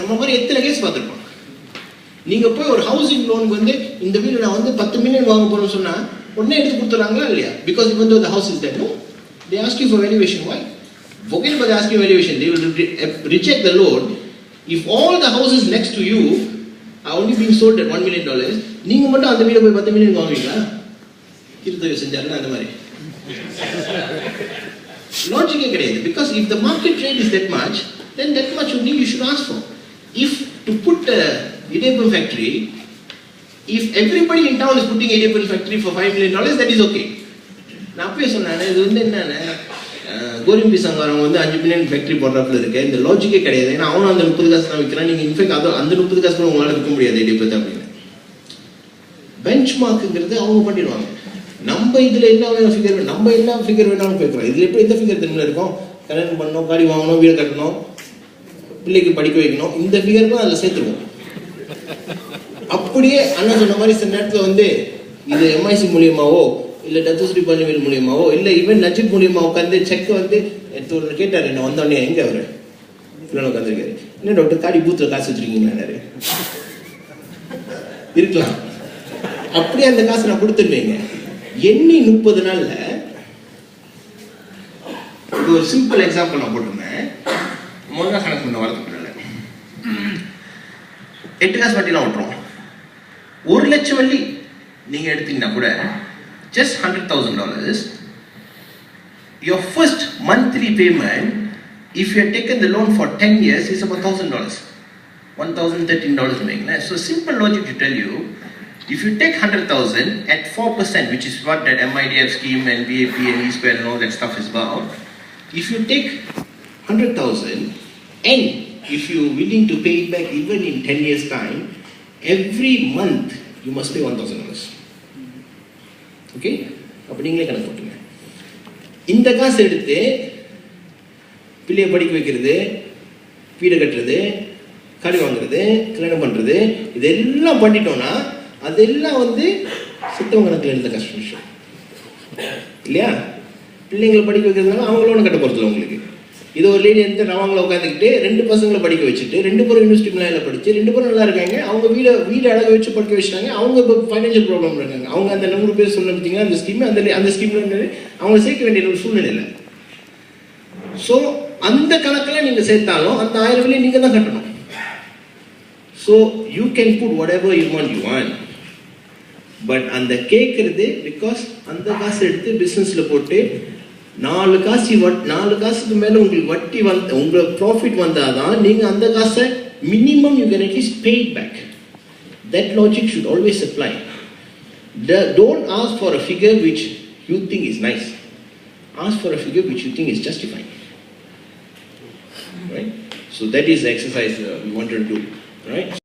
நம்ம மாதிரி எத்தனை கேஸ் பார்த்துருப்போம். நீங்க போய் ஒரு ஹவுசிங் லோனுக்கு வந்து இந்த வீடு நான் வந்து 10 மில்லியன் வாங்க போறேன்னு சொன்னா உடனே எடுத்து கொடுத்துறாங்களா இல்லையா? Because even though the house is there, no, they ask you for valuation. Why? Forget about asking valuation. They will reject the loan if all the houses next to you are only being sold at $1 million. நீங்க மட்டும் அந்த வீட போய் 10 million வாங்குவீங்களா? கிருத்தவை செஞ்சாருன்னா அந்த மாதிரி லாஜிக்கே கிடையாது. Because if the market rate is that much, then that much only you should ask for. If to put a idiyappam factory, if everybody in town is putting idiyappam factory for $5 million, that is okay. நான் அப்பவே சொன்னேன், இது வந்து என்னன்னா கோரிம்பி சங்காரம் வந்து 5 million factory போடுறதுல இருக்கு, இந்த லாஜிக்கே கிடையாது. ஏன்னா அவனும் அந்த 30 காசு தான் விற்கிறான். நீங்க இன்ஃபேக்ட் அது அந்த 30 காசு கூட உங்களால விற்க முடியாது இடியப்பத்தை அப்படின்னு. பெஞ்ச் மார்க்குங்கிறது அவங்க பண்ணிடுவாங்க. நம்ம இதுல என்ன ஃபிகர், நம்ம என்ன ஃபிகர் வேணாலும் கேட்குறோம். இதுல எப்படி எந்த ஃபிகர் தெரியல இருக்கும்? கல்யாணம் பண்ணணும், காடி வாங்கணும், வீடு கட்டணும், பிள்ளைக்கு படிக்க வைக்கணும், இந்த ஃபிகர் தான் அதில் சேர்த்துருவோம். அப்படியே அண்ணன் சொன்ன மாதிரி சில நேரத்தில் வந்து இது எம்ஐசி மூலியமாவோ இல்லை டத்துஸ்ரீ பள்ளிவேல் மூலியமாவோ இல்லை ஈவன் நஜிப் மூலியமா உட்காந்து செக் வந்து கேட்டார். என்ன வந்தோடனே எங்கே அவர் பிள்ளைங்க உட்காந்துருக்காரு, என்ன டாக்டர் காடி பூத்தில் காசு வச்சுருக்கீங்கன்னாரு. இருக்கலாம், அப்படியே அந்த காசு நான் கொடுத்துருவேங்க. எண்ணி 30 நாள்ல இது ஒரு சிம்பிள் எக்ஸாம்பிள் நான் போட்டிருந்தேன். முதல்ல கணக்கு பண்ண வரதுக்கு 8 காசு வட்டிலாம் விட்டுரும். 1 லட்சம் வள்ளி நீங்க எடுத்தீங்கன்னா கூட just $100,000. Your first monthly payment, if you have taken the loan for 10 years, is about $1,000, $1,013. So simple logic to tell you, if you take 100,000 at 4%, which is what that MIDF scheme and BAP and E-Square and all that stuff is about, if you take 100,000 and if you are willing to pay it back even in 10 years time, every month you must pay $1,000. Okay? அப்போ நீங்களே கணக்கு போட்டுங்க. இந்த காசு எடுத்து பிள்ளையை படிக்க வைக்கிறது, வீடு கட்டுறது, காடி வாங்குறது, கல்யாணம் பண்ணுறது, இதெல்லாம் பண்ணிட்டோம்னா அதெல்லாம் வந்து சித்தவங்க கணக்கில் இருந்த கஷ்ட விஷயம் இல்லையா? பிள்ளைங்களை படிக்க வைக்கிறதுனால அவங்களோட கட்ட போகிறதில்ல உங்களுக்கு. இது ஒரு லேடி வந்து ரவாங்களை உட்காந்துக்கிட்டு 2 பசங்களை படிக்க வச்சுட்டு 2 பேரும் யூனிவர்சிட்டி மேலே படிச்சு 2 பேரும் நல்லா இருக்காங்க. அவங்க வீடு அழக வச்சு படிக்க வச்சுட்டாங்க. அவங்க இப்போ ஃபைனான்ஷியல் ப்ராப்ளம் இருக்காங்க. அவங்க அந்த 100 பேர் சொன்ன பார்த்தீங்கன்னா அந்த ஸ்கீம் அந்த ஸ்கீம்ல அவங்களை சேர்க்க வேண்டிய ஒரு சூழ்நிலை இல்லை. ஸோ அந்த கணக்கில் நீங்கள் சேர்த்தாலும் அந்த 1000 வழியை நீங்கள் தான் கட்டணும். So you can put whatever you want. But அந்த கேட்கறது பிகாஸ் அந்த காசு எடுத்து பிஸ்னஸில் போட்டு 4 காசுக்கு மேலே உங்களுக்கு வட்டி உங்களுக்கு ப்ராஃபிட் வந்தால் தான் நீங்கள் அந்த காசை minimum you can at least pay it back. That logic should always apply. Don't ask for a figure which you think is nice. Ask for a figure which you think is justified. Right? So that is the exercise we wanted to do. Right?